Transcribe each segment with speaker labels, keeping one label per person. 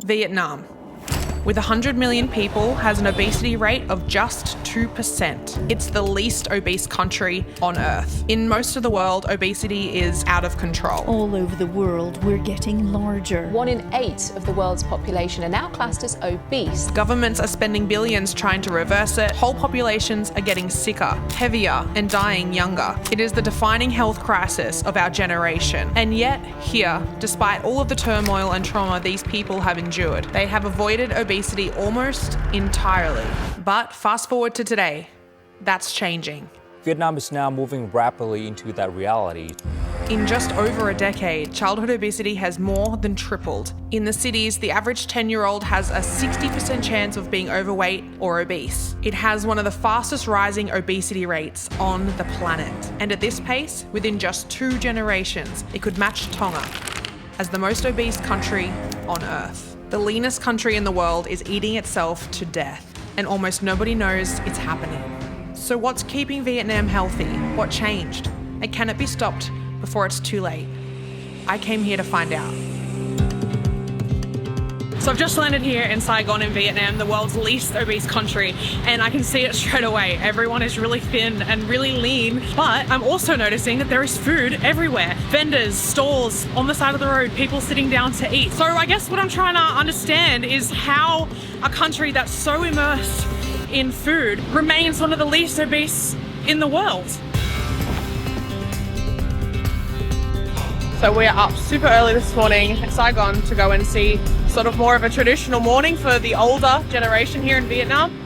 Speaker 1: Vietnam, with 100 million people, has an obesity rate of just 2%. It's the least obese country on Earth. In most of the world, obesity is out of control.
Speaker 2: All over the world, we're getting larger.
Speaker 3: 1 in 8 of the world's population are now classed as obese.
Speaker 1: Governments are spending billions trying to reverse it. Whole populations are getting sicker, heavier, and dying younger. It is the defining health crisis of our generation. And yet, here, despite all of the turmoil and trauma these people have endured, they have avoided obesity almost entirely. But fast forward to today, that's changing.
Speaker 4: Vietnam is now moving rapidly into that reality.
Speaker 1: In just over a decade, childhood obesity has more than tripled. In the cities, the average 10-year-old has a 60% chance of being overweight or obese. It has one of the fastest rising obesity rates on the planet. And at this pace, within just 2 generations, it could match Tonga as the most obese country on Earth. The leanest country in the world is eating itself to death, and almost nobody knows it's happening. So what's keeping Vietnam healthy? What changed? And can it be stopped before it's too late? I came here to find out. So I've just landed here in Saigon in Vietnam, the world's least obese country, and I can see it straight away. Everyone is really thin and really lean, but I'm also noticing that there is food everywhere. Vendors, stalls on the side of the road, people sitting down to eat. So I guess what I'm trying to understand is how a country that's so immersed in food remains one of the least obese in the world. So we are up super early this morning in Saigon to go and see sort of more of a traditional morning for the older generation here in Vietnam.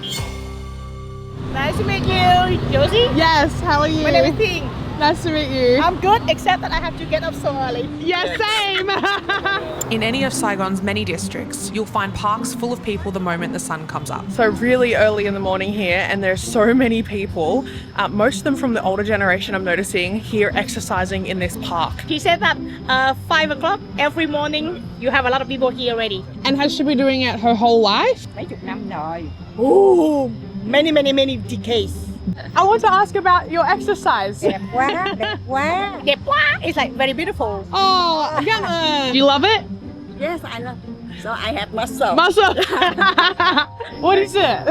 Speaker 5: Nice to meet you, Josie.
Speaker 6: Yes, how are you?
Speaker 5: My name is Ping.
Speaker 6: Nice to meet you.
Speaker 5: I'm good, except that I have to get up so early.
Speaker 6: Yeah, same.
Speaker 1: In any of Saigon's many districts, you'll find parks full of people the moment the sun comes up.
Speaker 6: So really early in the morning here, and there's so many people. Most of them from the older generation, I'm noticing, here exercising in this park.
Speaker 5: She said that 5 o'clock every morning, you have a lot of people here already.
Speaker 6: And has she been doing it her whole life?
Speaker 5: Mấy chục năm rồi. Ooh, many decades.
Speaker 6: I want to ask about your exercise.
Speaker 5: Đẹp quá, đẹp quá. Đẹp quá. It's like very beautiful.
Speaker 6: Oh, yeah. Do you love it?
Speaker 5: Yes, I love it. So I have muscle.
Speaker 6: Muscle. What is it?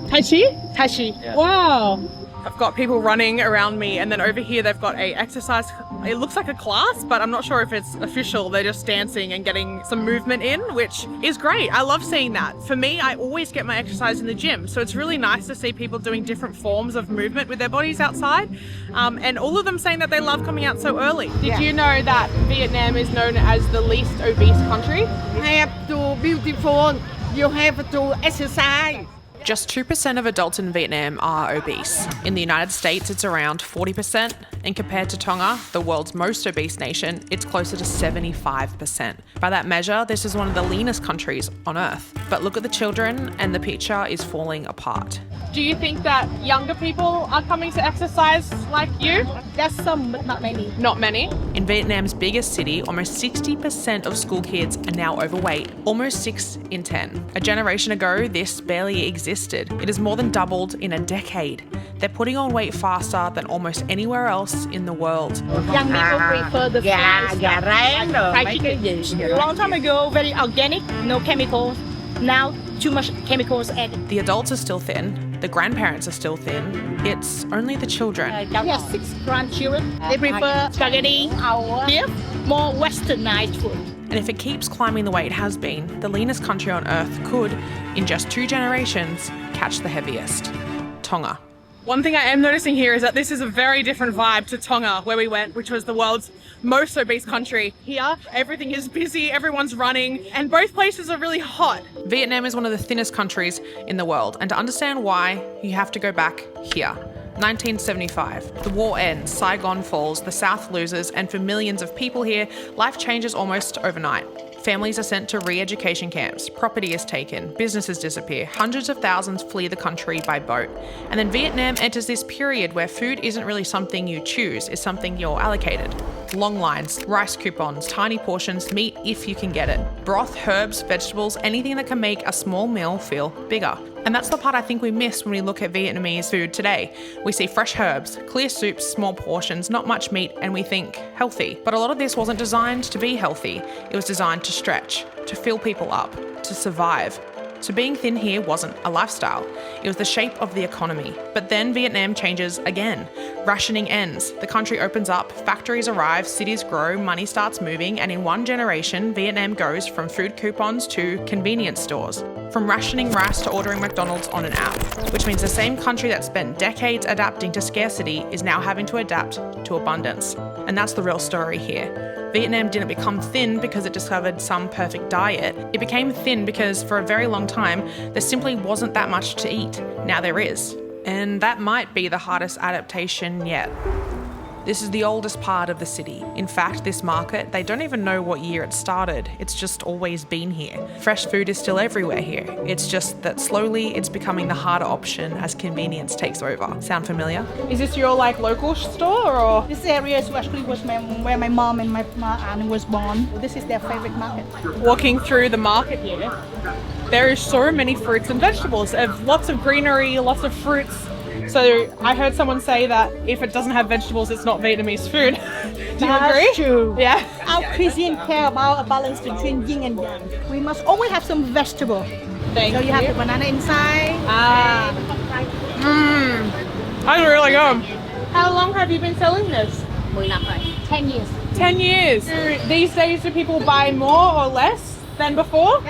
Speaker 6: Tai Chi?
Speaker 5: Tai Chi.
Speaker 6: Yeah. Wow.
Speaker 1: I've got people running around me, and then over here they've got a exercise. It looks like a class, but I'm not sure if it's official. They're just dancing and getting some movement in, which is great. I love seeing that. For me, I always get my exercise in the gym, so it's really nice to see people doing different forms of movement with their bodies outside, and all of them saying that they love coming out so early.
Speaker 6: Did you know that Vietnam is known as the least obese country?
Speaker 5: Have to beautiful. You have to exercise.
Speaker 1: Just 2% of adults in Vietnam are obese. In the United States, it's around 40%, and compared to Tonga, the world's most obese nation, it's closer to 75%. By that measure, this is one of the leanest countries on Earth. But look at the children, and the picture is falling apart.
Speaker 6: Do you think that younger people are coming to exercise like you?
Speaker 5: There's some, but not many.
Speaker 6: Not many.
Speaker 1: In Vietnam's biggest city, almost 60% of school kids are now overweight, almost 6 in 10. A generation ago, this barely existed. It has more than doubled in a decade. They're putting on weight faster than almost anywhere else in the world.
Speaker 5: Young people prefer the fried chicken. A long time ago, very organic, no chemicals. Now, too much chemicals added.
Speaker 1: The adults are still thin. The grandparents are still thin. It's only the children.
Speaker 5: We have 6 grandchildren. They prefer spaghetti, beef, more westernized food.
Speaker 1: And if it keeps climbing the way it has been, the leanest country on Earth could, in just 2 generations, catch the heaviest. Tonga.
Speaker 6: One thing I am noticing here is that this is a very different vibe to Tonga, where we went, which was the world's most obese country. Here, everything is busy, everyone's running, and both places are really hot.
Speaker 1: Vietnam is one of the thinnest countries in the world, and to understand why, you have to go back here. 1975. The war ends, Saigon falls, the South loses, and for millions of people here, life changes almost overnight. Families are sent to re-education camps, property is taken, businesses disappear, hundreds of thousands flee the country by boat. And then Vietnam enters this period where food isn't really something you choose, it's something you're allocated. Long lines, rice coupons, tiny portions, meat if you can get it. Broth, herbs, vegetables, anything that can make a small meal feel bigger. And that's the part I think we miss when we look at Vietnamese food today. We see fresh herbs, clear soups, small portions, not much meat, and we think healthy. But a lot of this wasn't designed to be healthy. It was designed to stretch, to fill people up, to survive. So being thin here wasn't a lifestyle, it was the shape of the economy. But then Vietnam changes again. Rationing ends, the country opens up, factories arrive, cities grow, money starts moving, and in one generation, Vietnam goes from food coupons to convenience stores. From rationing rice to ordering McDonald's on an app, which means the same country that spent decades adapting to scarcity is now having to adapt to abundance. And that's the real story here. Vietnam didn't become thin because it discovered some perfect diet. It became thin because for a very long time, there simply wasn't that much to eat. Now there is. And that might be the hardest adaptation yet. This is the oldest part of the city. In fact, this market, they don't even know what year it started. It's just always been here. Fresh food is still everywhere here. It's just that slowly it's becoming the harder option as convenience takes over. Sound familiar?
Speaker 6: Is this your like local store or?
Speaker 5: This area is actually where my mom and my aunt was born. This is their favorite market.
Speaker 6: Walking through the market here, there is so many fruits and vegetables. There's lots of greenery, lots of fruits. So I heard someone say that if it doesn't have vegetables, it's not Vietnamese food. Do you agree?
Speaker 5: That's true.
Speaker 6: Yeah.
Speaker 5: Our cuisine care about a balance between yin and yang. We must always have some vegetable.
Speaker 6: Thank
Speaker 5: So you have the banana inside.
Speaker 6: That's really good. How long have you been selling this?
Speaker 5: 10 years.
Speaker 6: 10 years. These days, do people buy more or less than before?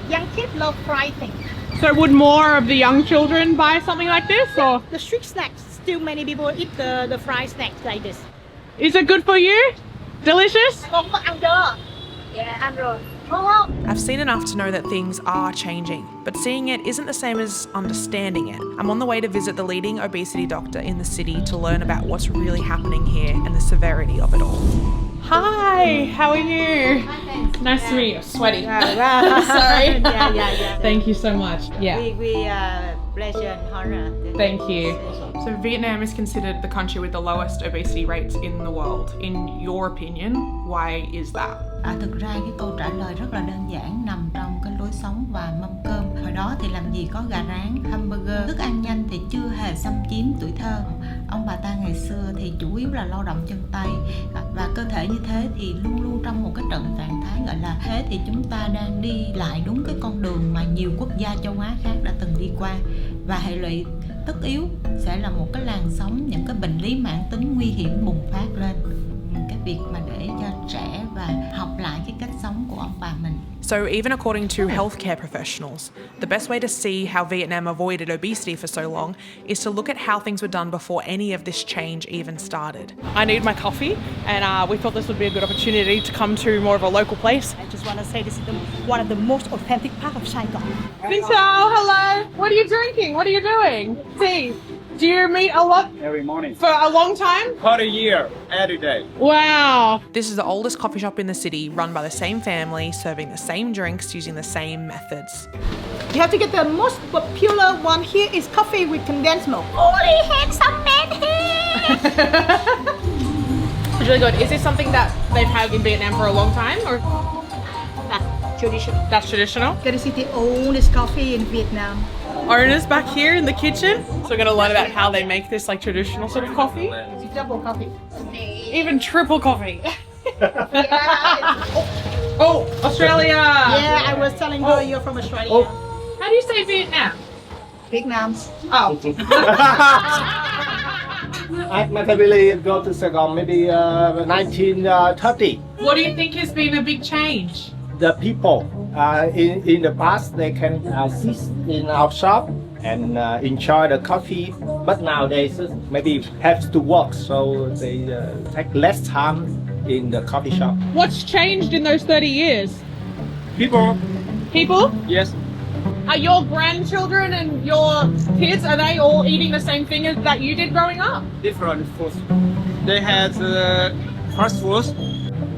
Speaker 5: Young kids love fried things.
Speaker 6: So would more of the young children buy something like this, or
Speaker 5: The street snacks, still many people eat the fried snacks like this.
Speaker 6: is it good for you? Delicious?
Speaker 5: Con có ăn chưa? Dạ, ăn rồi. Ngon không?
Speaker 1: I've seen enough to know that things are changing, but seeing it isn't the same as understanding it. I'm on the way to visit the leading obesity doctor in the city to learn about what's really happening here and the severity of it all.
Speaker 6: Hi, how are you? Nice to meet you. Sweaty.
Speaker 5: Sorry.
Speaker 6: Thank you so much. Yeah.
Speaker 5: We pleasure and honor.
Speaker 6: Thank you.
Speaker 1: So Vietnam is considered the country with the lowest obesity rates in the world. In your opinion, why is that?
Speaker 7: Thực ra cái câu trả lời rất là đơn giản, nằm trong cái lối sống và mâm cơm. Hồi đó thì làm gì có gà rán, hamburger, thức ăn nhanh thì chưa hề xâm chiếm tuổi thơ. Ông bà ta ngày xưa thì chủ yếu là lao động chân tay, và cơ thể như thế thì luôn luôn trong một cái trạng thái gọi là thế thì chúng ta đang đi lại đúng cái con đường mà nhiều quốc gia châu Á khác đã từng đi qua, và hệ lụy tất yếu sẽ là một cái làn sóng những cái bệnh lý mãn tính nguy hiểm bùng phát lên. Cái việc mà để cho trẻ và học lại cái cách sống của ông bà mình.
Speaker 1: So even according to healthcare professionals, the best way to see how Vietnam avoided obesity for so long is to look at how things were done before any of this change even started.
Speaker 6: I need my coffee, and we thought this would be a good opportunity to come to more of a local place.
Speaker 5: I just want to say this is one of the most authentic part of Saigon.
Speaker 6: Xin chào, hello. What are you drinking? What are you doing? Tea. Do you meet a lot
Speaker 8: Every morning.
Speaker 6: for a long time?
Speaker 8: For a year, every day.
Speaker 6: Wow.
Speaker 1: This is the oldest coffee shop in the city, run by the same family, serving the same drinks, using the same methods.
Speaker 5: You have to get the most popular one here is coffee with condensed milk. Only handsome man here.
Speaker 6: It's really good. Is this something that they've had in Vietnam for a long time, or
Speaker 5: That's traditional.
Speaker 6: that's traditional?
Speaker 5: Get to see the oldest coffee in Vietnam.
Speaker 6: Owners back here in the kitchen. So we're going to learn about how they make this like traditional sort of coffee.
Speaker 5: It's double coffee.
Speaker 6: Even triple coffee. Oh, Australia.
Speaker 5: Yeah, I was telling her you're from Australia.
Speaker 6: How do you say Vietnam?
Speaker 5: Vietnam.
Speaker 6: Oh.
Speaker 8: My family go to Saigon maybe 1930.
Speaker 6: What do you think has been a big change?
Speaker 8: The people in the past they can sit in our shop and enjoy the coffee, but nowadays maybe have to work, so they take less time in the coffee shop.
Speaker 6: What's changed in those 30 years?
Speaker 8: People,
Speaker 6: People?
Speaker 8: yes.
Speaker 6: Are your grandchildren and your kids, are they all eating the same thing as that you did growing up?
Speaker 8: Different foods. They had fast food,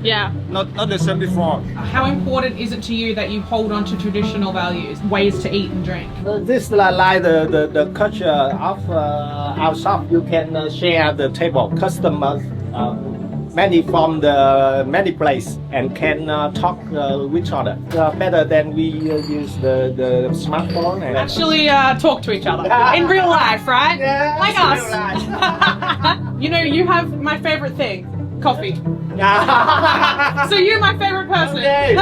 Speaker 6: Yeah.
Speaker 8: not the same before.
Speaker 6: How important is it to you that you hold on to traditional values, ways to eat and drink?
Speaker 8: This is like the culture of our shop. You can share the table. Customers, many from the many places, and can talk with each other better than we use the smartphone. And
Speaker 6: Actually talk to each other in real life, right?
Speaker 8: Yeah,
Speaker 6: Like
Speaker 8: in
Speaker 6: us.
Speaker 8: real life.
Speaker 6: You know, you have my favorite thing, coffee. So you're my favorite person.
Speaker 8: Okay.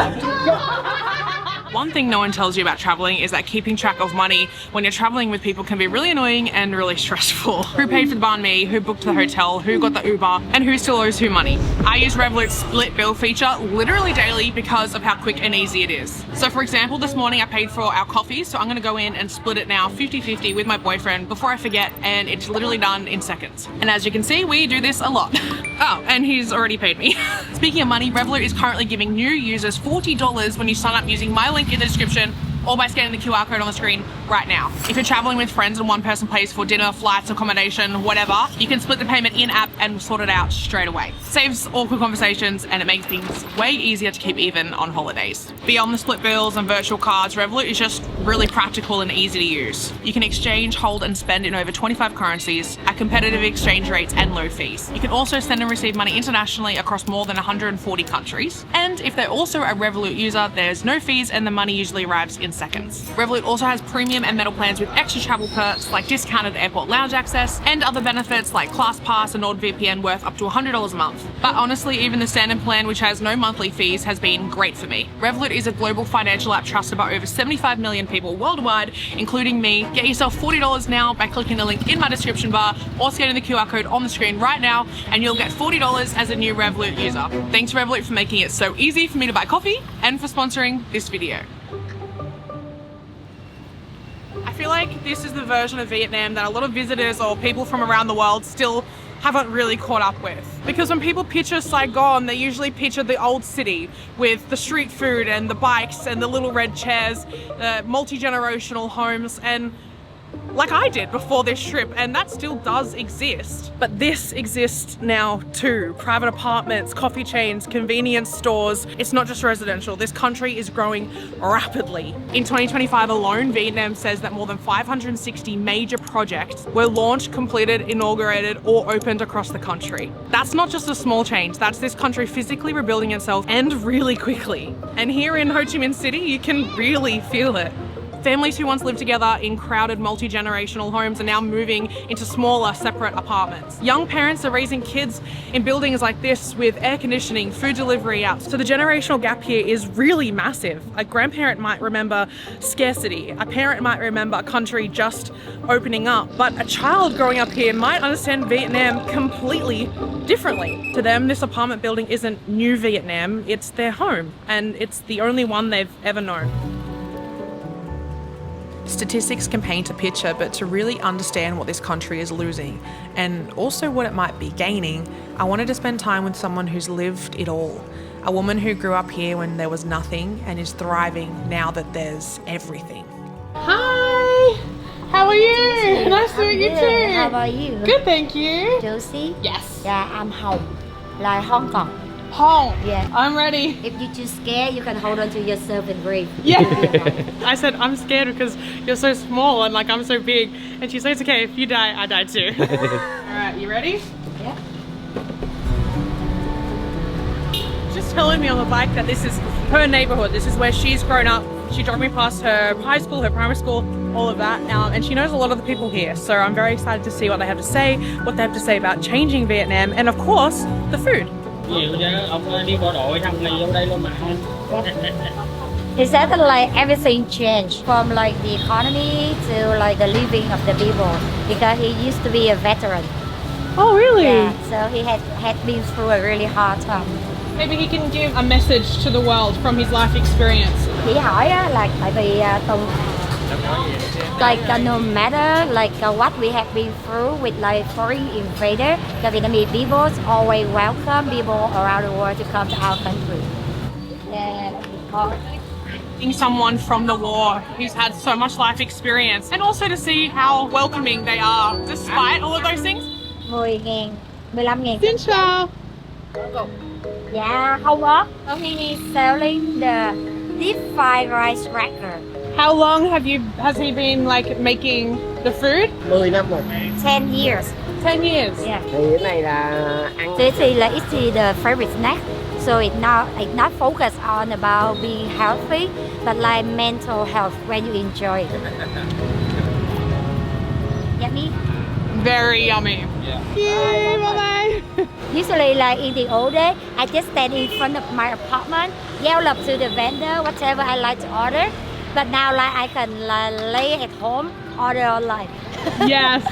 Speaker 1: One thing no one tells you about traveling is that keeping track of money when you're traveling with people can be really annoying and really stressful. Who paid for the banh mi, who booked the hotel, who got the Uber, and who still owes who money. I use Revolut's split bill feature literally daily because of how quick and easy it is. So for example, this morning I paid for our coffee, so I'm gonna go in and split it now 50-50 with my boyfriend before I forget, and it's literally done in seconds. And as you can see, we do this a lot. Oh, and he's already paid me. Speaking of money, Revolut is currently giving new users $40 when you sign up using my link in the description or by scanning the QR code on the screen right now. If you're traveling with friends and one person pays for dinner, flights, accommodation, whatever, you can split the payment in-app and sort it out straight away. Saves awkward conversations and it makes things way easier to keep even on holidays. Beyond the split bills and virtual cards, Revolut is just really practical and easy to use. You can exchange, hold and spend in over 25 currencies at competitive exchange rates and low fees. You can also send and receive money internationally across more than 140 countries. And if they're also a Revolut user, there's no fees and the money usually arrives in seconds. Revolut also has premium and metal plans with extra travel perks like discounted airport lounge access and other benefits like ClassPass and NordVPN worth up to $100 a month. But honestly, even the standard plan, which has no monthly fees, has been great for me. Revolut is a global financial app trusted by over 75 million people worldwide, including me. Get yourself $40 now by clicking the link in my description bar or scanning the QR code on the screen right now, and you'll get $40 as a new Revolut user. Thanks Revolut for making it so easy for me to buy coffee and for sponsoring this video. I feel like this is the version of Vietnam that a lot of visitors or people from around the world still haven't really caught up with. Because when people picture Saigon, they usually picture the old city with the street food and the bikes and the little red chairs, the multi-generational homes, and like I did before this trip, and that still does exist. But this exists now too. Private apartments, coffee chains, convenience stores. It's not just residential. This country is growing rapidly. In 2025 alone, Vietnam says that more than 560 major projects were launched, completed, inaugurated, or opened across the country. That's not just a small change. That's this country physically rebuilding itself, and really quickly. And here in Ho Chi Minh City, you can really feel it. Families who once lived together in crowded multi-generational homes are now moving into smaller, separate apartments. Young parents are raising kids in buildings like this with air conditioning, food delivery out. So the generational gap here is really massive. A grandparent might remember scarcity. A parent might remember a country just opening up. But a child growing up here might understand Vietnam completely differently. To them, this apartment building isn't new Vietnam, it's their home. And it's the only one they've ever known. Statistics can paint a picture, but to really understand what this country is losing and also what it might be gaining, I wanted to spend time with someone who's lived it all. A woman who grew up here when there was nothing and is thriving now that there's everything.
Speaker 6: Hi! How are you? Nice to meet you too.
Speaker 9: How about you?
Speaker 6: Good, thank you.
Speaker 9: Josie?
Speaker 6: Yes.
Speaker 9: Yeah, I'm home. Like Hong Kong.
Speaker 6: Home.
Speaker 9: Yeah.
Speaker 6: I'm ready.
Speaker 9: If you're too scared, you can hold on to yourself and breathe.
Speaker 6: Yeah. I said, I'm scared because you're so small and like I'm so big. And she said, it's okay, if you die, I die too. Alright, you ready?
Speaker 9: Yeah.
Speaker 6: Just telling me on the bike that this is her neighborhood. This is where she's grown up. She drove me past her high school, her primary school, all of that. And she knows a lot of the people here. So I'm very excited to see what they have to say, what they have to say about changing Vietnam, and of course, the food.
Speaker 9: He said that like everything changed from like the economy to like the living of the people because he used to be a veteran.
Speaker 6: Oh really?
Speaker 9: Yeah, so he had been through a really hard time.
Speaker 6: Maybe he can give a message to the world from his life experience.
Speaker 9: He hỏi like tại vì no matter what we have been through with like foreign invader, the Vietnamese people always welcome people around the world to come to our country. Yeah.
Speaker 6: Being someone from the war who's had so much life experience, and also to see how welcoming they are despite all of those things.
Speaker 9: 10.000, 15.000.
Speaker 6: Xin chào.
Speaker 9: Yeah, how much? He is selling the deep fried rice cracker.
Speaker 6: How long has he been like making the food?
Speaker 10: 10 năm rồi.
Speaker 9: 10 years.
Speaker 6: 10 years.
Speaker 9: Yeah.
Speaker 10: Thì cái này là ăn.
Speaker 9: This is the favorite snack. So it's not focused on about being healthy, but like mental health when you enjoy it. Yummy?
Speaker 6: Very yummy.
Speaker 10: Yeah.
Speaker 6: Yay, bye bye.
Speaker 9: Usually, like in the old day, I just stand in front of my apartment, yell up to the vendor whatever I like to order. But now, like I can lay at home, order online.
Speaker 6: Yes.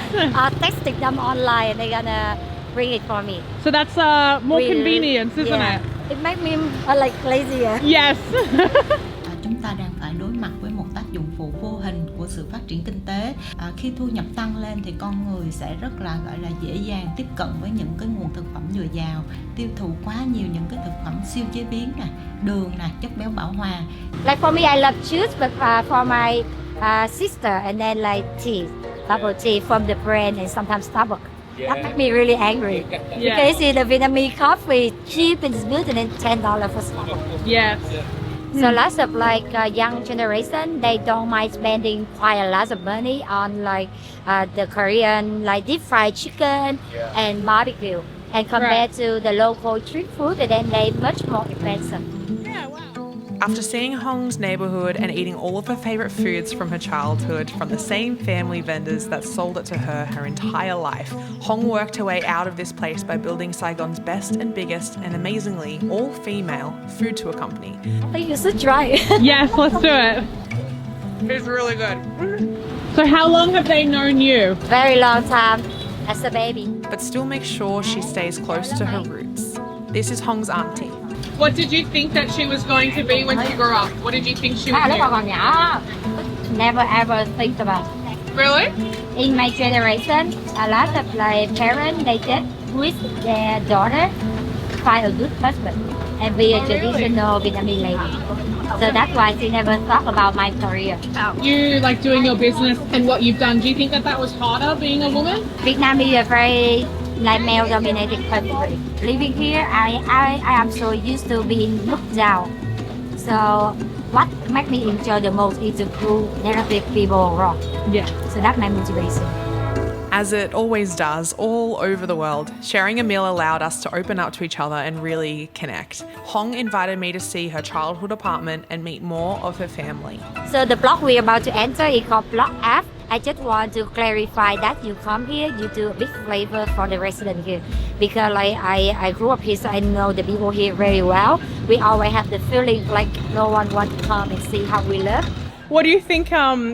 Speaker 9: Texting them online, and they're gonna bring it for me.
Speaker 6: So that's more convenience, isn't it?
Speaker 9: It makes me like lazier.
Speaker 6: Yes.
Speaker 7: Chúng ta đang phải đối mặt với một tác dụng phụ vô hình của sự phát triển kinh tế. Khi thu nhập tăng lên thì con người sẽ rất là gọi là dễ dàng tiếp cận với những cái nguồn thực phẩm dồi dào, tiêu thụ quá nhiều những cái thực phẩm siêu chế biến nè, đường nè, chất béo bão hòa.
Speaker 9: Like for me, I love juice, but for my sister, and then like tea, bubble tea from the brand, and sometimes Starbucks. That makes me really angry. Because see the Vietnamese coffee cheap and it's good, and then $10 for Starbucks.
Speaker 6: Yes.
Speaker 9: So lots of like young generation, they don't mind spending quite a lot of money on like the Korean like deep fried chicken and barbecue, and compared to the local street food, and then they much more expensive.
Speaker 1: After seeing Hong's neighborhood and eating all of her favorite foods from her childhood from the same family vendors that sold it to her entire life, Hong worked her way out of this place by building Saigon's best and biggest and amazingly all-female food tour company.
Speaker 9: I think you should try it.
Speaker 6: Yes, let's do it.
Speaker 1: It's really good.
Speaker 6: So how long have they known you?
Speaker 9: Very long time as a baby.
Speaker 1: But still make sure she stays close to her roots. This is Hong's auntie.
Speaker 6: What did you think that she was going to be when she grew up? What did you think she would
Speaker 9: Lúc mà
Speaker 6: do?
Speaker 9: còn nhỏ, never ever think about it.
Speaker 6: Really?
Speaker 9: In my generation, a lot of like parents, they just wish their daughter find a good husband and be a traditional Vietnamese lady. So that's why she never thought about my career.
Speaker 6: You like doing your business and what you've done. Do you think that that was harder being a woman?
Speaker 9: Vietnam is a very like male-dominated country. Living here, I am so used to being looked down. So what makes me enjoy the most is to prove negative people wrong.
Speaker 6: Yeah.
Speaker 9: So that's my motivation.
Speaker 1: As it always does, all over the world, sharing a meal allowed us to open up to each other and really connect. Hong invited me to see her childhood apartment and meet more of her family.
Speaker 9: So the block we're about to enter is called Block F. I just want to clarify that you come here due to a big flavor for the resident here. Because like I grew up here, so I know the people here very well. We always have the feeling like no one wants to come and see how we live.
Speaker 6: What do you think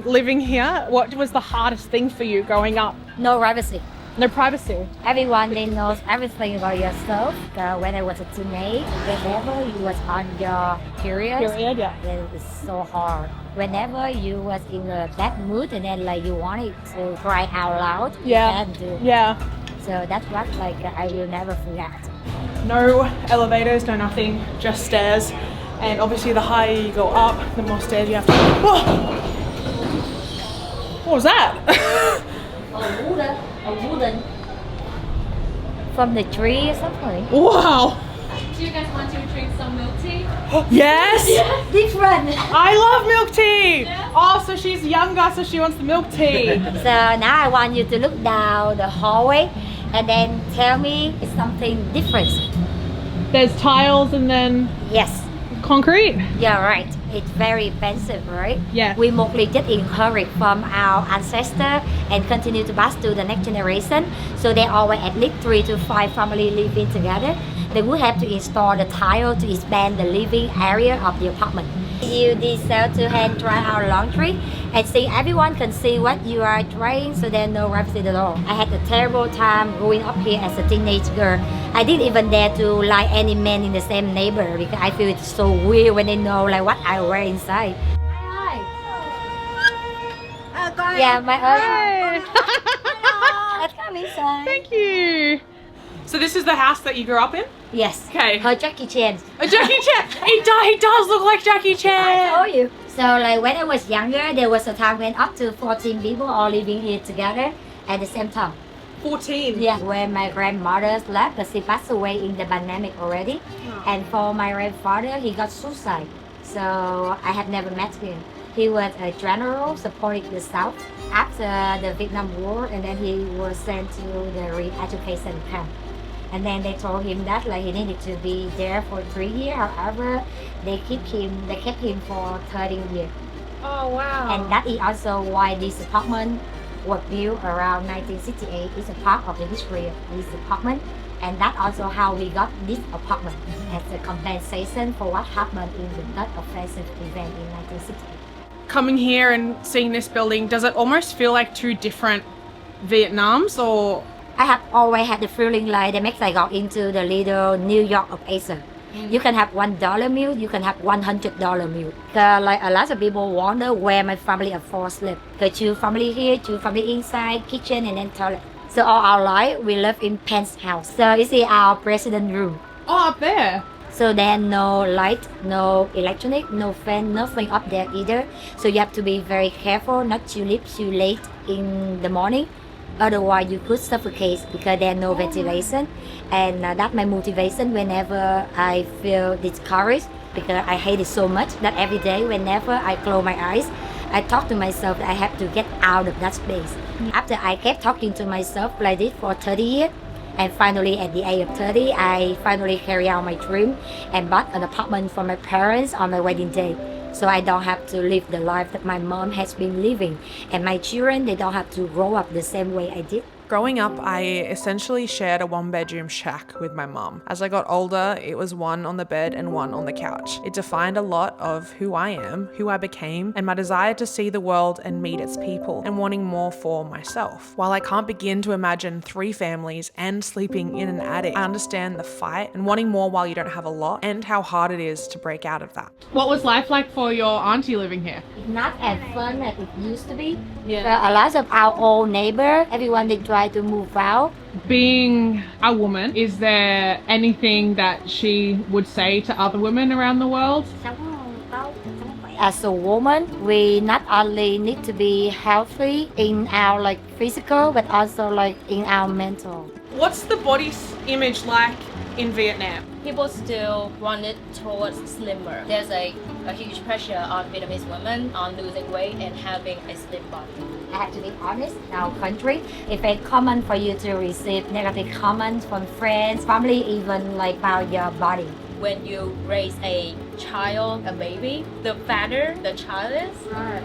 Speaker 6: living here, what was the hardest thing for you growing up?
Speaker 9: No privacy.
Speaker 6: No privacy?
Speaker 9: Everyone, they knows everything about yourself. When I was a teenager, whenever you was on your period,
Speaker 6: yeah.
Speaker 9: then it's so hard. Whenever you was in a bad mood and then like you wanted to cry out loud, you can't do.
Speaker 6: Yeah.
Speaker 9: So that's what like I will never forget.
Speaker 6: No elevators, no nothing, just stairs. And obviously the higher you go up, the more stairs you have to... Whoa! What was that?
Speaker 9: A wooden from the tree or something.
Speaker 6: Wow!
Speaker 3: Do you guys want to drink some milk tea?
Speaker 6: Yes!
Speaker 9: Different.
Speaker 6: I love milk tea! Yeah. Oh, so she's younger, so she wants the milk tea.
Speaker 9: So now I want you to look down the hallway and then tell me it's something different.
Speaker 6: There's tiles and then...
Speaker 9: Yes.
Speaker 6: Concrete?
Speaker 9: Yeah, right. It's very expensive, right?
Speaker 6: Yeah.
Speaker 9: We mostly just inherit from our ancestors and continue to pass to the next generation. So they always at least 3 to 5 families living together. They will have to install the tile to expand the living area of the apartment. You decide to hand dry our laundry and see everyone can see what you are drying, so there's no privacy at all. I had a terrible time growing up here as a teenage girl. I didn't even dare to like any man in the same neighbor because I feel it's so weird when they know like what I wear inside. Yeah, my Let's come inside.
Speaker 6: Thank you. So this is the house that you grew up in?
Speaker 9: Yes.
Speaker 6: Okay.
Speaker 9: Her Jackie Chan.
Speaker 6: A Jackie Chan! He does look like Jackie Chan!
Speaker 9: I told you. So like when I was younger, there was a time when up to 14 people all living here together at the same time.
Speaker 6: 14?
Speaker 9: Yeah. When my grandmother left, but she passed away in the pandemic already. Oh. And for my grandfather, he got suicide. So I have never met him. He was a general supporting the South after the Vietnam War, and then he was sent to the re-education camp. And then they told him that like he needed to be there for 3 years. However, they kept him for 30 years.
Speaker 6: Oh wow!
Speaker 9: And that is also why this apartment was built around 1968. It's a part of the history of this apartment. And that's also how we got this apartment as a compensation for what happened in the not offensive event in 1960.
Speaker 6: Coming here and seeing this building, does it almost feel like two different Vietnams, or?
Speaker 9: I have always had the feeling like they make Saigon into the little New York of Asia. You can have $1 meal, you can have $100 meal. Like a lot of people wonder where my family afford sleep. Because two family here, two family inside, kitchen and then toilet. So all our life we live in penthouse. So you see our president room.
Speaker 6: Oh, up there.
Speaker 9: So there no light, no electronic, no fan, nothing up there either. So you have to be very careful not to leave too late in the morning. Otherwise you could suffocate because there's no ventilation. And that's my motivation whenever I feel discouraged, because I hate it so much that every day whenever I close my eyes, I talk to myself that I have to get out of that space. After I kept talking to myself like this for 30 years, and finally at the age of 30, I finally carry out my dream and bought an apartment for my parents on my wedding day. So I don't have to live the life that my mom has been living. And my children, they don't have to grow up the same way I did.
Speaker 1: Growing up, I essentially shared a one-bedroom shack with my mum. As I got older, it was one on the bed and one on the couch. It defined a lot of who I am, who I became, and my desire to see the world and meet its people, and wanting more for myself. While I can't begin to imagine 3 families and sleeping in an attic, I understand the fight and wanting more while you don't have a lot, and how hard it is to break out of that.
Speaker 6: What was life like for your auntie living here?
Speaker 9: Not as fun as it used to be.
Speaker 6: Yeah.
Speaker 9: A lot of our old neighbor, everyone they try to move out.
Speaker 6: Being a woman, is there anything that she would say to other women around the world?
Speaker 9: As a woman, we not only need to be healthy in our like physical, but also like in our mental.
Speaker 6: What's the body image like in Vietnam?
Speaker 11: People still want it towards slimmer. There's a huge pressure on Vietnamese women on losing weight and having a slim body.
Speaker 9: I have to be honest, in our country, it's very common for you to receive negative comments from friends, family, even like about your body.
Speaker 11: When you raise a child, a baby, the fatter the child is,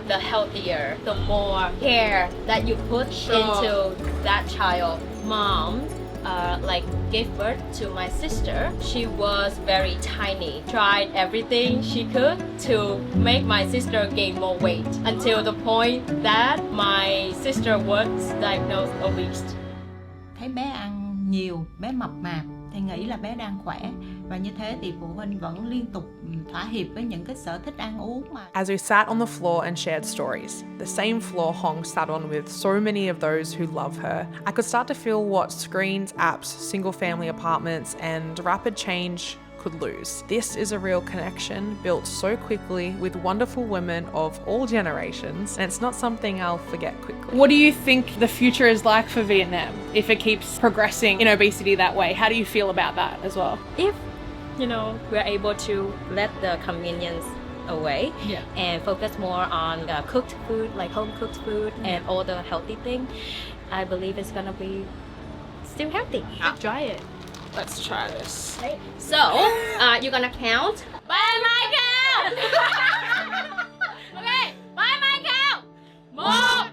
Speaker 11: the healthier, the more care that you put into that child. Mom gave birth to my sister. She was very tiny. Tried everything she could to make my sister gain more weight until the point that my sister was diagnosed obese.
Speaker 7: Thấy bé ăn nhiều, bé mập mạp thì nghĩ là bé đang khỏe, và như thế thì phụ huynh vẫn liên tục thỏa hiệp với những cái sở thích ăn uống mà.
Speaker 1: As we sat on the floor and shared stories, the same floor Hong sat on with so many of those who love her, I could start to feel what screens, apps, single-family apartments, and rapid change could lose. This is a real connection built so quickly with wonderful women of all generations, and it's not something I'll forget quickly.
Speaker 6: What do you think the future is like for Vietnam if it keeps progressing in obesity that way? How do you feel about that as well?
Speaker 11: If, we're able to let the convenience away and focus more on cooked food, like home cooked food and all the healthy things, I believe it's gonna be still healthy. Try it.
Speaker 6: Let's try this.
Speaker 11: So, you're gonna count. By my count! Okay, by my count! 1,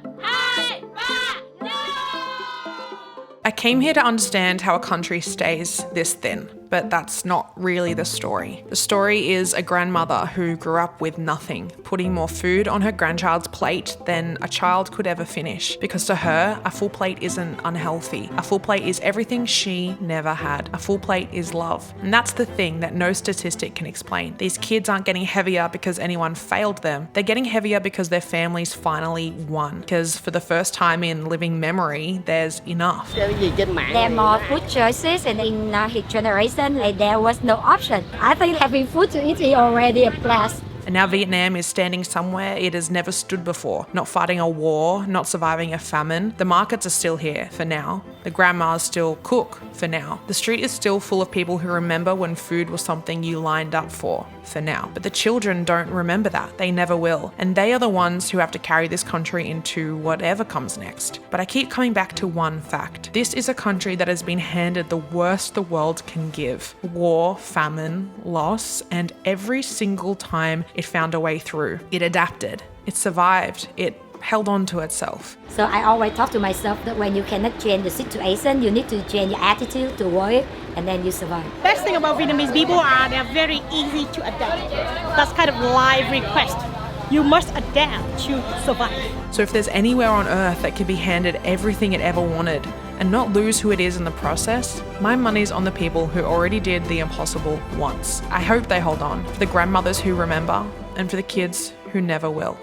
Speaker 11: 2, 3, no!
Speaker 1: I came here to understand how a country stays this thin, but that's not really the story. The story is a grandmother who grew up with nothing, putting more food on her grandchild's plate than a child could ever finish. Because to her, a full plate isn't unhealthy. A full plate is everything she never had. A full plate is love. And that's the thing that no statistic can explain. These kids aren't getting heavier because anyone failed them. They're getting heavier because their families finally won. Because for the first time in living memory, there's enough.
Speaker 9: There are more food choices, and in his generation, there was no option. I think having food to eat is already a plus.
Speaker 1: And now Vietnam is standing somewhere it has never stood before. Not fighting a war, not surviving a famine. The markets are still here for now. The grandmas still cook for now. The street is still full of people who remember when food was something you lined up for now. But the children don't remember that. They never will. And they are the ones who have to carry this country into whatever comes next. But I keep coming back to one fact. This is a country that has been handed the worst the world can give. War, famine, loss, and every single time it found a way through. It adapted. It survived. It held on to itself.
Speaker 9: So I always talk to myself that when you cannot change the situation, you need to change your attitude toward it, and then you survive.
Speaker 5: Best thing about Vietnamese people are they're very easy to adapt. That's kind of life request. You must adapt to survive.
Speaker 1: So if there's anywhere on earth that could be handed everything it ever wanted and not lose who it is in the process, my money's on the people who already did the impossible once. I hope they hold on, for the grandmothers who remember, and for the kids who never will.